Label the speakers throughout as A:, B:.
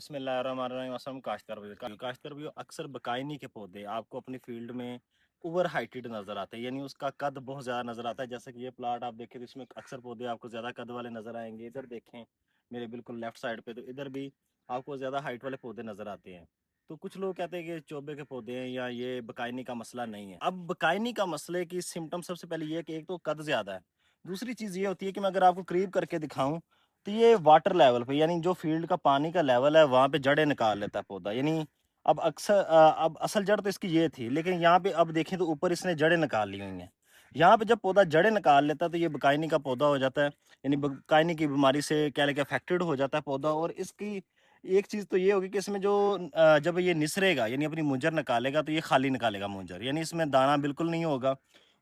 A: बिस्मिल्लाहिर्रहमानिर्रहीम। अस्सलाम काश्तकार भाइयों, अक्सर बकायनी के पौधे आपको अपनी फील्ड में ओवर हाइटेड नजर आते हैं, यानी उसका कद बहुत ज़्यादा नजर आता है। जैसे कि ये प्लाट आप देखें तो इसमें अक्सर पौधे आपको ज़्यादा कद वाले नजर आएंगे। इधर देखें मेरे बिल्कुल लेफ्ट साइड पे, तो इधर भी आपको ज़्यादा हाइट वाले पौधे नजर आते हैं। तो कुछ लोग कहते हैं कि चोबे के पौधे हैं या ये बकायनी का मसला नहीं है। अब बकायनी का मसले की सिम्टम सबसे पहले ये है कि एक तो कद ज़्यादा है। दूसरी चीज़ ये होती है कि मैं अगर आपको करीब करके दिखाऊं तो ये वाटर लेवल पे, यानी जो फील्ड का पानी का लेवल है वहां पे जड़ें निकाल लेता है पौधा। यानी अब अब असल जड़ तो इसकी ये थी, लेकिन यहाँ पे अब देखें तो ऊपर इसने जड़ें निकाल ली हुई हैं। यहाँ पे जब पौधा जड़ें निकाल लेता है तो ये बकायनी का पौधा हो जाता है। यानी बकायनी की बीमारी से क्या लेके अफेक्टेड हो जाता है पौधा। और इसकी एक चीज़ तो ये होगी कि इसमें जो जब ये निसरेगा यानी अपनी मुंजर निकालेगा तो ये खाली निकालेगा मुंजर, यानी इसमें दाना बिल्कुल नहीं होगा।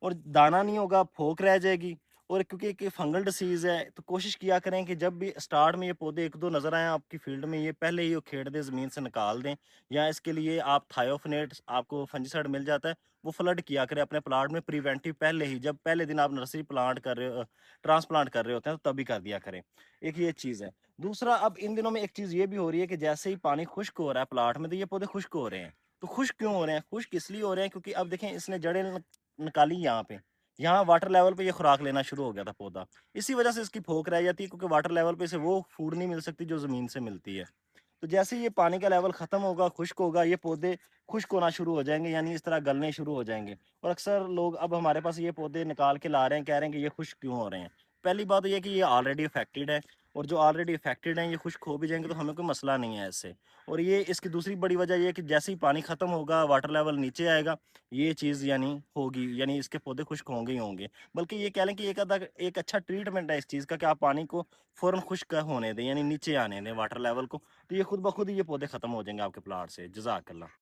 A: और दाना नहीं होगा, फोक रह जाएगी। और क्योंकि एक फंगल डिसीज है तो कोशिश किया करें कि जब भी स्टार्ट में ये पौधे एक दो नजर आए आपकी फील्ड में, ये पहले ही उखेड़ दें, ज़मीन से निकाल दें। या इसके लिए आप थायोफनेट, आपको फंजीसाइड मिल जाता है, वो फ्लड किया करें अपने प्लाट में प्रिवेंटिव। पहले ही जब पहले दिन आप नर्सरी प्लांट कर रहे हो, ट्रांसप्लांट कर रहे होते हैं, तो तभी कर दिया करें। एक ये चीज़ है। दूसरा, अब इन दिनों में एक चीज़ ये भी हो रही है कि जैसे ही पानी खुश्क हो रहा है प्लाट में तो ये पौधे खुश्क हो रहे हैं। तो खुश्क क्यों हो रहे हैं? खुश्क इसलिए हो रहे हैं क्योंकि अब देखें इसने जड़ें निकाली यहाँ पे, यहाँ वाटर लेवल पे ये खुराक लेना शुरू हो गया था पौधा। इसी वजह से इसकी फोक रह जाती है, क्योंकि वाटर लेवल पे इसे वो फूड नहीं मिल सकती जो ज़मीन से मिलती है। तो जैसे ही ये पानी का लेवल ख़त्म होगा, खुश्क होगा, ये पौधे खुश्क होना शुरू हो जाएंगे, यानी इस तरह गलने शुरू हो जाएंगे। और अक्सर लोग अब हमारे पास ये पौधे निकाल के ला रहे हैं, कह रहे हैं कि ये खुश्क क्यों हो रहे हैं। पहली बात ये है कि ये ऑलरेडी अफेक्टेड है, और जो ऑलरेडी अफेक्टेड हैं ये खुश्क हो भी जाएंगे तो हमें कोई मसला नहीं है इससे। और ये इसकी दूसरी बड़ी वजह ये है कि जैसे ही पानी ख़त्म होगा, वाटर लेवल नीचे आएगा, ये चीज़ यानी होगी, यानी इसके पौधे खुश्क होंगे ही होंगे। बल्कि ये कह लें कि एक अच्छा ट्रीटमेंट है इस चीज़ का कि आप पानी को फ़ौरन खुश्क होने दें, यानी नीचे आने दें वाटर लेवल को। तो ये खुद ब खुद ही ये पौधे ख़त्म हो जाएंगे आपके प्लाट से। जज़ाकल्लाह।